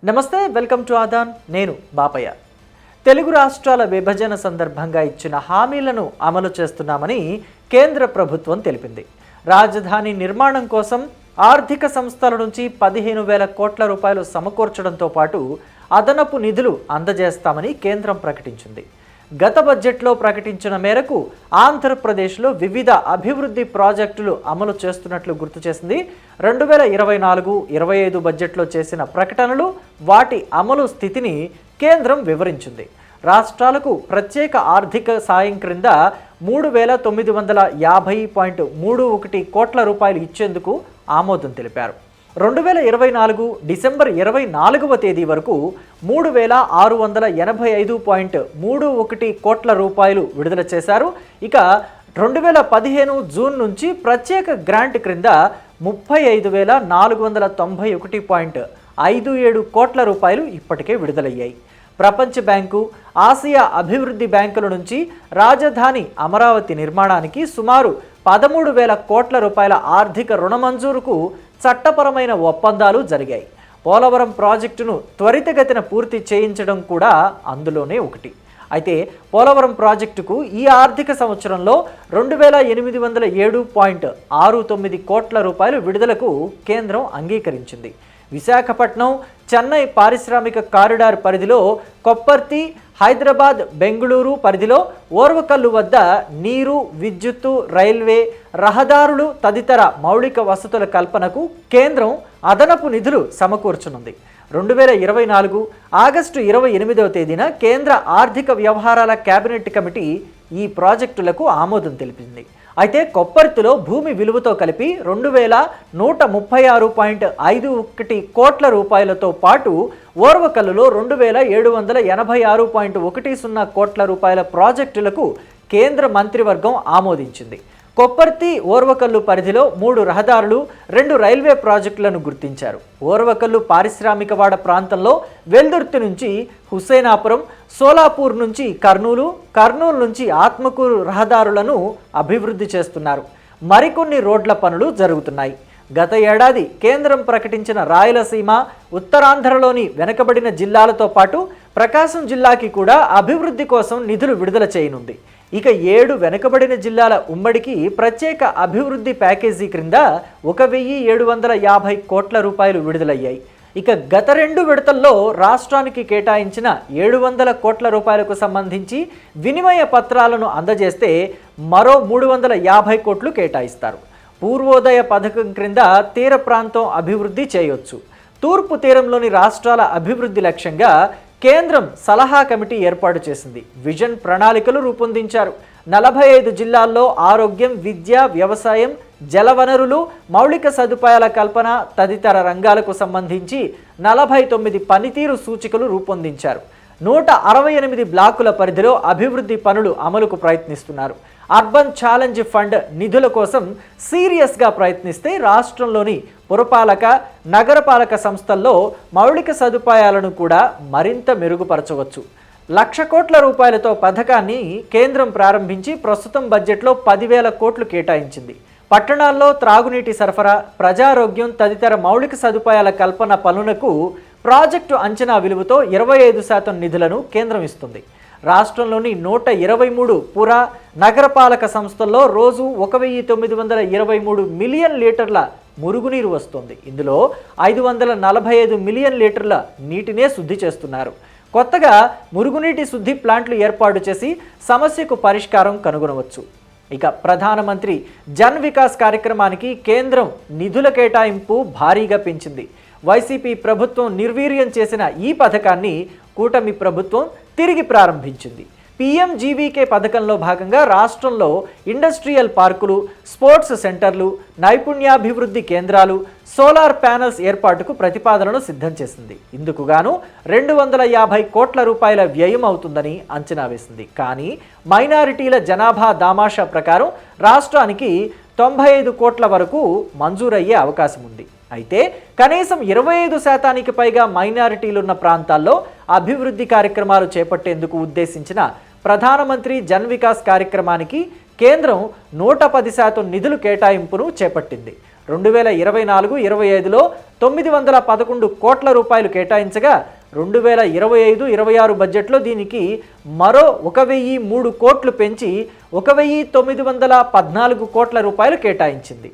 నమస్తే, welcome to Aadan. నేను బాపయ్య. తెలుగు రాష్ట్రాల విభజన సందర్భంగా ఇచ్చిన హామీలను అమలు చేస్తున్నామని కేంద్ర ప్రభుత్వం తెలిపింది. రాజధాని నిర్మాణం కోసం ఆర్థిక సంస్థల నుంచి 15,000 కోట్ల రూపాయలు సమకూర్చడంతో పాటు అదనపు నిధులు అందజేస్తామని కేంద్రం ప్రకటించింది. గత బడ్జెట్లో ప్రకటించిన మేరకు ఆంధ్రప్రదేశ్లో వివిధ అభివృద్ధి ప్రాజెక్టులు అమలు చేస్తున్నట్లు గుర్తు చేసింది. 2024-25 బడ్జెట్లో చేసిన ప్రకటనలు, వాటి అమలు స్థితిని కేంద్రం వివరించింది. రాష్ట్రాలకు ప్రత్యేక ఆర్థిక సాయం క్రింద 3,950.31 కోట్ల రూపాయలు ఇచ్చేందుకు ఆమోదం తెలిపారు. 2024 డిసెంబర్ 24వ తేదీ వరకు 3,685.31 కోట్ల రూపాయలు విడుదల చేశారు. ఇక 2015 జూన్ నుంచి ప్రత్యేక గ్రాంట్ క్రింద 35,491.57 కోట్ల రూపాయలు ఇప్పటికే విడుదలయ్యాయి. ప్రపంచ బ్యాంకు, ఆసియా అభివృద్ధి బ్యాంకుల నుంచి రాజధాని అమరావతి నిర్మాణానికి సుమారు 13,000 కోట్ల రూపాయల ఆర్థిక రుణ మంజూరుకు చట్టపరమైన ఒప్పందాలు జరిగాయి. పోలవరం ప్రాజెక్టును త్వరితగతిన పూర్తి చేయించడం కూడా అందులోనే ఒకటి. అయితే పోలవరం ప్రాజెక్టుకు ఈ ఆర్థిక సంవత్సరంలో 2,807.69 కోట్ల రూపాయలు విడుదలకు కేంద్రం అంగీకరించింది. విశాఖపట్నం, చెన్నై పారిశ్రామిక కారిడార్ పరిధిలో కొప్పర్తి, హైదరాబాద్, బెంగళూరు పరిధిలో ఓర్వకల్లు వద్ద నీరు, విద్యుత్తు, రైల్వే, రహదారులు తదితర మౌలిక వసతుల కల్పనకు కేంద్రం అదనపు నిధులు సమకూర్చనుంది. 2024 ఆగస్టు 28వ తేదీన కేంద్ర ఆర్థిక వ్యవహారాల కేబినెట్ కమిటీ ఈ ప్రాజెక్టులకు ఆమోదం తెలిపింది. అయితే కొప్పర్తిలో భూమి విలువతో కలిపి 2,136.51 కోట్ల రూపాయలతో పాటు ఓర్వకల్లులో 2,786.10 కోట్ల రూపాయల ప్రాజెక్టులకు కేంద్ర మంత్రివర్గం ఆమోదించింది. కొప్పర్తి, ఓర్వకల్లు పరిధిలో 3 రహదారులు, 2 రైల్వే ప్రాజెక్టులను గుర్తించారు. ఓర్వకల్లు పారిశ్రామికవాడ ప్రాంతంలో వెల్దుర్తి నుంచి హుస్సేనాపురం, సోలాపూర్ నుంచి కర్నూలు, కర్నూలు నుంచి ఆత్మకూరు రహదారులను అభివృద్ధి చేస్తున్నారు. మరికొన్ని రోడ్ల పనులు జరుగుతున్నాయి. గత ఏడాది కేంద్రం ప్రకటించిన రాయలసీమ, ఉత్తరాంధ్రలోని వెనుకబడిన జిల్లాలతో పాటు ప్రకాశం జిల్లాకి కూడా అభివృద్ధి కోసం నిధులు విడుదల చేయనుంది. ఇక 7 వెనుకబడిన జిల్లాల ఉమ్మడికి ప్రత్యేక అభివృద్ధి ప్యాకేజీ క్రింద 1,750 కోట్ల రూపాయలు విడుదలయ్యాయి. ఇక గత 2 విడతల్లో రాష్ట్రానికి కేటాయించిన 700 కోట్ల రూపాయలకు సంబంధించి వినిమయ పత్రాలను అందజేస్తే మరో 350 కోట్లు కేటాయిస్తారు. పూర్వోదయ పథకం క్రింద తీర ప్రాంతం అభివృద్ధి చేయొచ్చు. తూర్పు తీరంలోని రాష్ట్రాల అభివృద్ధి లక్ష్యంగా కేంద్రం సలహా కమిటీ ఏర్పాటు చేసింది. విజన్ ప్రణాళికలు రూపొందించారు. 45 జిల్లాల్లో ఆరోగ్యం, విద్య, వ్యవసాయం, జలవనరులు, మౌలిక సదుపాయాల కల్పన తదితర రంగాలకు సంబంధించి 49 పనితీరు సూచికలు రూపొందించారు. 168 బ్లాకుల పరిధిలో అభివృద్ధి పనులు అమలుకు ప్రయత్నిస్తున్నారు. అర్బన్ ఛాలెంజ్ ఫండ్ నిధుల కోసం సీరియస్గా ప్రయత్నిస్తే రాష్ట్రంలోని పురపాలక, నగరపాలక సంస్థల్లో మౌలిక సదుపాయాలను కూడా మరింత మెరుగుపరచవచ్చు. 1,00,000 కోట్ల రూపాయలతో పథకాన్ని కేంద్రం ప్రారంభించి ప్రస్తుతం బడ్జెట్లో 10,000 కోట్లు కేటాయించింది. పట్టణాల్లో త్రాగునీటి సరఫరా, ప్రజారోగ్యం తదితర మౌలిక సదుపాయాల కల్పన పనులకు ప్రాజెక్టు అంచనా విలువతో 25% నిధులను కేంద్రం ఇస్తుంది. రాష్ట్రంలోని 123 పుర, నగరపాలక సంస్థల్లో రోజు 1,923 మిలియన్ లీటర్ల మురుగునీరు వస్తుంది. ఇందులో 545 మిలియన్ లీటర్ల నీటినే శుద్ధి చేస్తున్నారు. కొత్తగా మురుగునీటి శుద్ధి ప్లాంట్లు ఏర్పాటు చేసి సమస్యకు పరిష్కారం కనుగొనవచ్చు. ఇక ప్రధానమంత్రి జన్ వికాస్ కార్యక్రమానికి కేంద్రం నిధుల కేటాయింపు భారీగా పెంచింది. వైసీపీ ప్రభుత్వం నిర్వీర్యం చేసిన ఈ పథకాన్ని కూటమి ప్రభుత్వం తిరిగి ప్రారంభించింది. PMGVK పథకంలో భాగంగా రాష్ట్రంలో ఇండస్ట్రియల్ పార్కులు, స్పోర్ట్స్ సెంటర్లు, నైపుణ్యాభివృద్ధి కేంద్రాలు, సోలార్ ప్యానెల్స్ ఏర్పాటుకు ప్రతిపాదనను సిద్ధం చేసింది. ఇందుకు గాను 250 కోట్ల రూపాయల వ్యయం అవుతుందని అంచనా వేసింది. కానీ మైనారిటీల జనాభా దామాషా ప్రకారం రాష్ట్రానికి 95 కోట్ల వరకు మంజూరయ్యే అవకాశం ఉంది. అయితే కనీసం 25% పైగా మైనారిటీలున్న ప్రాంతాల్లో అభివృద్ధి కార్యక్రమాలు చేపట్టేందుకు ఉద్దేశించిన ప్రధానమంత్రి జన్ వికాస్ కార్యక్రమానికి కేంద్రం 110% నిధులు కేటాయింపును చేపట్టింది. 2024-25లో 911 కోట్ల రూపాయలు కేటాయించగా 2025-26 బడ్జెట్లో దీనికి మరో 1003 కోట్లు పెంచి 1914 కోట్ల రూపాయలు కేటాయించింది.